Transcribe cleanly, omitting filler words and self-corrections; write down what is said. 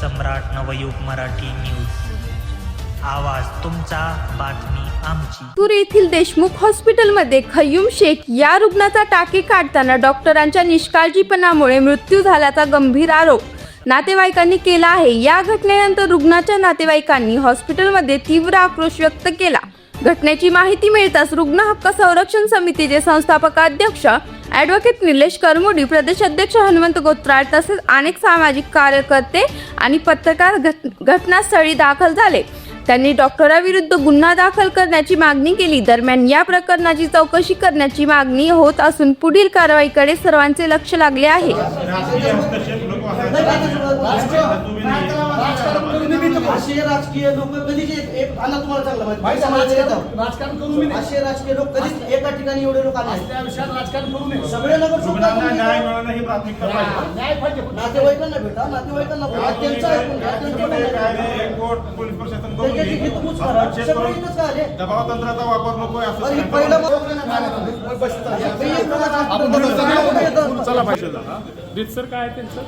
सम्राट Navyug Marathi news. आवाज तुमचा, बातमी आमची. लातूर येथील देशमुख हॉस्पिटलमध्ये खय्यूम शेख या रुग्णाचा टाके काढताना डॉक्टरांच्या निष्काळजीपणामुळे मृत्यू झाल्याचा गंभीर आरोप नातेवाईकांनी केला आहे. या घटनेनंतर रुग्णाच्या नातेवाईकांनी हॉस्पिटलमध्ये तीव्र आक्रोश व्यक्त केला. घटनेची माहिती मिळताच रुग्ण हक्क संरक्षण समितीचे संस्थापक अध्यक्ष ॲडव्होकेट निलेश करमुडी, प्रदेश अध्यक्ष हनुमंत गोत्राळ तसेच अनेक सामाजिक कार्यकर्ते आणि पत्रकार घटनास्थळी दाखल झाले. त्यांनी डॉक्टरांविरुद्ध गुन्हा दाखल करण्याची मागणी केली. दरम्यान या प्रकरणाची चौकशी करण्याची मागणी होत असून पुढील कारवाईकडे सर्वांचे लक्ष लागले आहे. राजकीय लोक कधीच तुम्हाला चांगलं राजकारण करू नये. असे राजकीय लोक कधीच एका ठिकाणी एवढे लोक आले राजकारण करू नये. सगळे लोक न्याय मिळणं ही प्राथमिकता पाहिजे. नातेवाईकांना भेटा, नातेवाईकांना बोला, त्यांचं ऐकून घ्या, पोलीस प्रशासन दबाव तंत्राचा वापर नको चला पाहिजे. काय त्यांचं